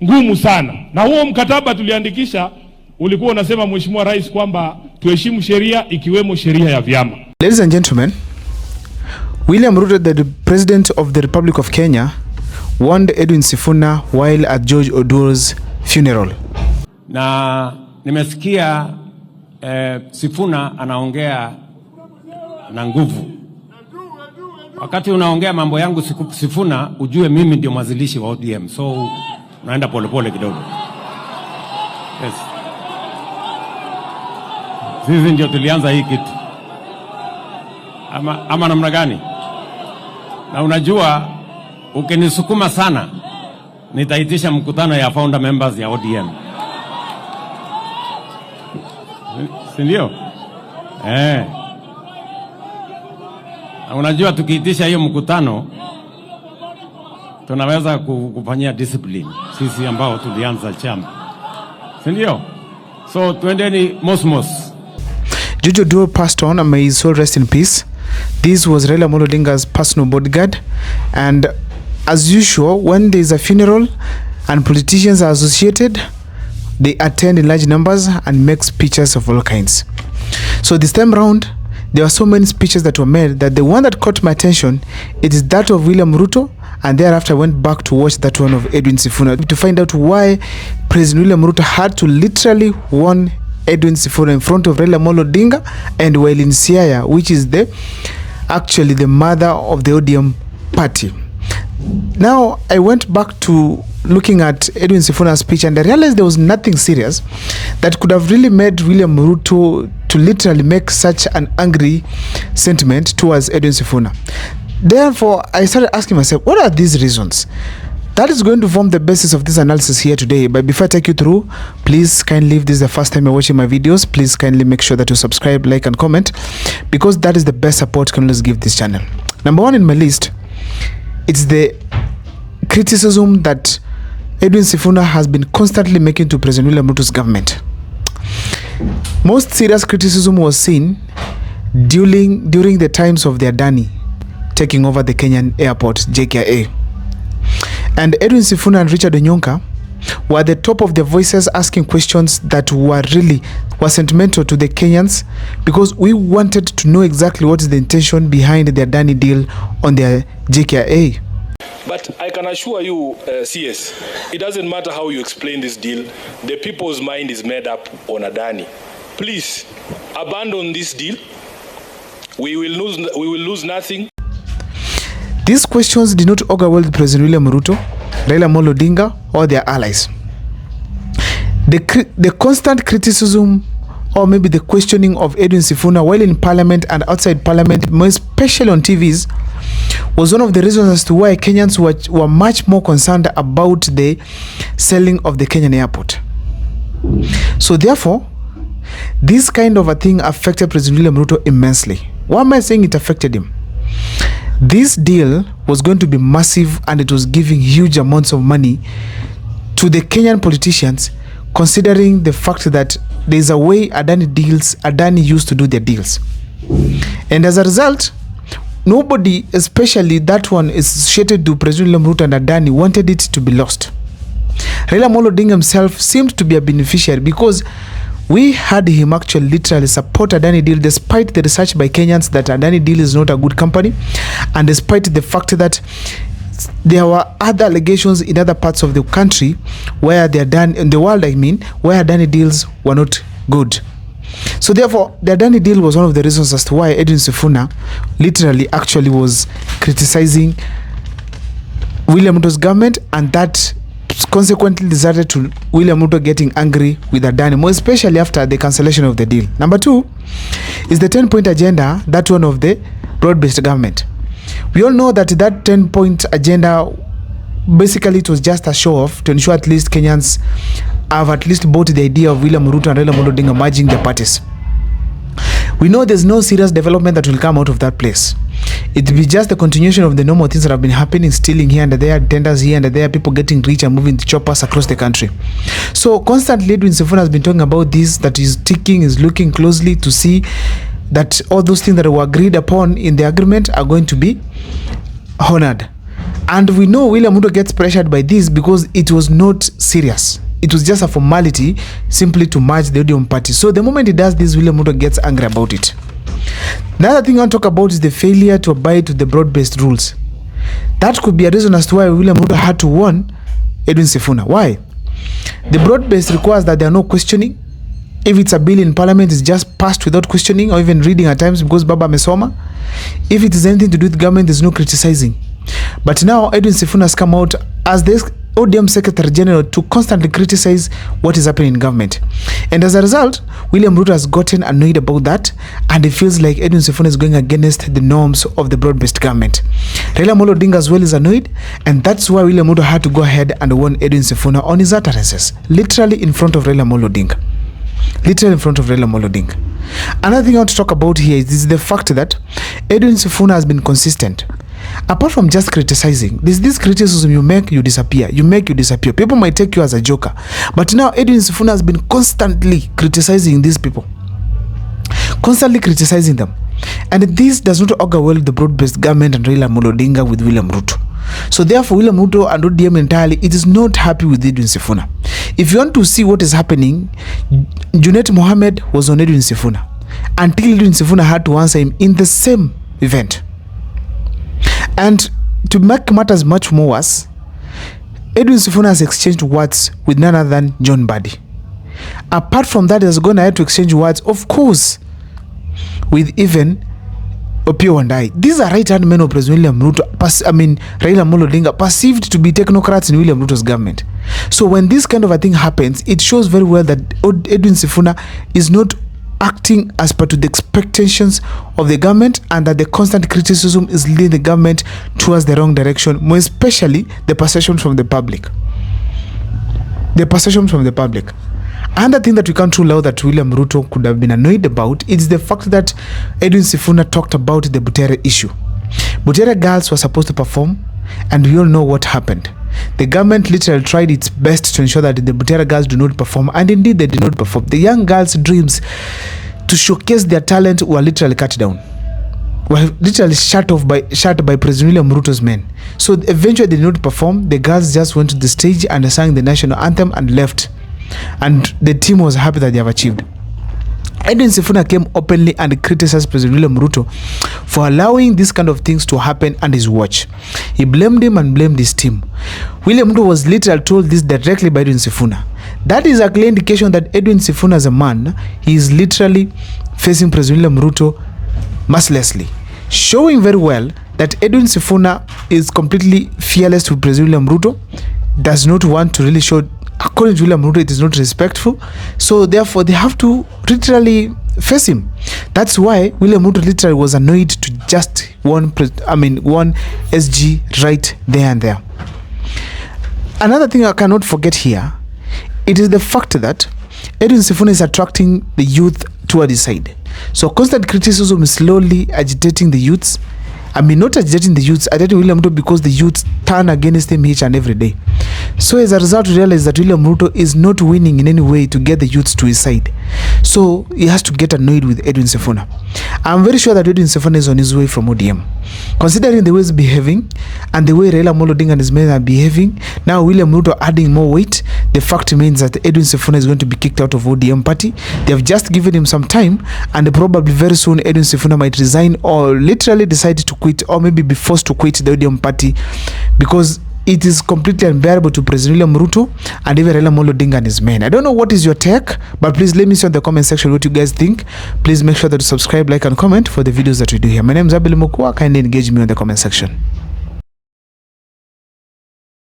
ngumu sana. Na huo mkataba tuliandikisha ulikuwa unasema, Mheshimiwa Rais, kwamba tuheshimu sheria ikiwemo sheria ya vyama. Ladies and gentlemen, William Ruto, the President of the Republic of Kenya, warned Edwin Sifuna while at George Oduor's funeral. Na nimesikia Sifuna anaongea na nguvu. Wakati unaongea mambo yangu Sifuna, ujue mimi ndio mwanzilishi wa ODM. So naenda polepole kidogo. Yes. Sisi ndio tulianza hii kitu. Ama namna gani? Na unajua ukinisukuma sana nitaitisha mkutano ya founder members ya ODM. Si ndio? Na unajua tukiitisha hiyo mkutano tunaweza kufanyia discipline sisi ambao tulianza chama. Si ndio? So tuendeni mosmos. George Oduor passed on, and may his soul rest in peace. This was Raila Amolo Odinga's personal bodyguard, and as usual, when there is a funeral and politicians are associated, they attend in large numbers and make speeches of all kinds. So this time round, there were so many speeches that were made that the one that caught my attention, it is that of William Ruto, and thereafter I went back to watch that one of Edwin Sifuna to find out why President William Ruto had to literally warn Edwin Sifuna in front of Raila Amolo Odinga and while in Siaya, which is actually the mother of the ODM party. Now I went back to looking at Edwin Sifuna's speech, and I realized there was nothing serious that could have really made William Ruto to literally make such an angry sentiment towards Edwin Sifuna. Therefore, I started asking myself, what are these reasons? That is going to form the basis of this analysis here today. But before I take you through, please kindly, if this is the first time you're watching my videos, please kindly make sure that you subscribe, like, and comment, because that is the best support you can always give this channel. Number one in my list, it's the criticism that Edwin Sifuna has been constantly making to President William Ruto's government. Most serious criticism was seen during the times of the Adani taking over the Kenyan airport, JKIA. And Edwin Sifuna and Richard Onyonka were the top of the voices asking questions that were sentimental to the Kenyans, because we wanted to know exactly what is the intention behind the Adani deal on their JKIA. But I can assure you, CS, it doesn't matter how you explain this deal, the people's mind is made up on Adani. Please, abandon this deal. We will lose nothing. These questions did not augur well with President William Ruto, Raila Amolo Odinga, or their allies. The constant criticism, or maybe the questioning of Edwin Sifuna while in Parliament and outside Parliament, more especially on TVs, was one of the reasons as to why Kenyans were much more concerned about the selling of the Kenyan airport. So therefore, this kind of a thing affected President William Ruto immensely. Why am I saying it affected him? This deal was going to be massive, and it was giving huge amounts of money to the Kenyan politicians, considering the fact that there's a way Adani used to do their deals. And as a result, nobody, especially that one associated to President William Ruto and Adani, wanted it to be lost. Raila Amolo Odinga himself seemed to be a beneficiary, because we had him actually literally support Adani deal, despite the research by Kenyans that Adani deal is not a good company, and despite the fact that there were other allegations in other parts of the country where they are done in the world, where Adani deals were not good. So therefore, the Adani deal was one of the reasons as to why Edwin Sifuna literally actually was criticizing William Ruto's government, and that consequently resulted to William Ruto getting angry with Adani, more especially after the cancellation of the deal. Number two is the 10-point agenda, that one of the broad-based government. We all know that 10-point agenda, basically it was just a show-off to ensure at least Kenyans have at least bought the idea of William Ruto and Raila Amolo Odinga merging their parties. We know there's no serious development that will come out of that place. It will be just the continuation of the normal things that have been happening, stealing here and there, tenders here and there, people getting rich and moving to choppers across the country. So constantly Edwin Sifuna has been talking about this, that is ticking, is looking closely to see that all those things that were agreed upon in the agreement are going to be honored. And we know William Ruto gets pressured by this because it was not serious. It was just a formality simply to merge the ODM party. So the moment he does this, William Ruto gets angry about it. Another thing I want to talk about is the failure to abide to the broad-based rules. That could be a reason as to why William Ruto had to warn Edwin Sifuna. Why? The broad-based requires that there are no questioning. If it's a bill in parliament, it's just passed without questioning or even reading at times because Baba Mesoma. If it is anything to do with government, there's no criticizing. But now Edwin Sifuna has come out as the ODM Secretary General to constantly criticize what is happening in government. And as a result, William Ruto has gotten annoyed about that, and it feels like Edwin Sifuna is going against the norms of the broad-based government. Raila Amolo Odinga as well is annoyed, and that's why William Ruto had to go ahead and warn Edwin Sifuna on his utterances, literally in front of Raila Amolo Odinga. Literally in front of Raila Amolo Odinga. Another thing I want to talk about here is the fact that Edwin Sifuna has been consistent. Apart from just criticizing, there's this criticism you make, you disappear. You make, you disappear. People might take you as a joker. But now Edwin Sifuna has been constantly criticizing these people. Constantly criticizing them. And this does not augur well the broad-based government and Raila Amolo Odinga with William Ruto. So therefore, William Ruto and ODM entirely, it is not happy with Edwin Sifuna. If you want to see what is happening, Junet Mohammed was on Edwin Sifuna until Edwin Sifuna had to answer him in the same event. And to make matters much more worse, Edwin Sifuna has exchanged words with none other than John Mbadi. Apart from that, he has gone ahead to exchange words, of course, with even Opiyo Wandayi. These are right-hand men of President William Ruto, Raila Amolo Odinga, perceived to be technocrats in William Ruto's government. So when this kind of a thing happens, it shows very well that Edwin Sifuna is not acting as per to the expectations of the government, and that the constant criticism is leading the government towards the wrong direction, more especially the perception from the public. The perception from the public. Another thing that we can't rule out that William Ruto could have been annoyed about is the fact that Edwin Sifuna talked about the Butere issue. Butere girls were supposed to perform, and we all know what happened. The government literally tried its best to ensure that the Butere girls do not perform, and indeed they did not perform. The young girls' dreams to showcase their talent were literally cut down. Were literally shut by President William Ruto's men. So eventually they did not perform. The girls just went to the stage and sang the national anthem and left. And the team was happy that they have achieved. Edwin Sifuna came openly and criticized President William Ruto for allowing these kind of things to happen under his watch. He blamed him and blamed his team. William Ruto was literally told this directly by Edwin Sifuna. That is a clear indication that Edwin Sifuna as a man, he is literally facing President William Ruto mercilessly, showing very well that Edwin Sifuna is completely fearless to President William Ruto, does not want to really show. According to William Ruto, it is not respectful. So therefore, they have to literally face him. That's why William Ruto literally was annoyed to just one SG right there and there. Another thing I cannot forget here, it is the fact that Edwin Sifuna is attracting the youth toward his side. So constant criticism is slowly agitating the youths. Not agitating the youths, agitating William Ruto, because the youths turn against him each and every day. So as a result, we realize that William Ruto is not winning in any way to get the youths to his side. So he has to get annoyed with Edwin Sifuna. I'm very sure that Edwin Sifuna is on his way from ODM. Considering the way he's behaving and the way Raila Amolo Odinga and his men are behaving, now William Ruto adding more weight, the fact remains that Edwin Sifuna is going to be kicked out of ODM party. They have just given him some time, and probably very soon Edwin Sifuna might resign or literally decide to quit, or maybe be forced to quit the ODM party, because it is completely unbearable to President William Ruto and even Raila Amolo Odinga and his men. I don't know what is your take, but please let me know in the comment section what you guys think. Please make sure that you subscribe, like, and comment for the videos that we do here. My name is Abel Mukua. Kindly engage me in the comment section.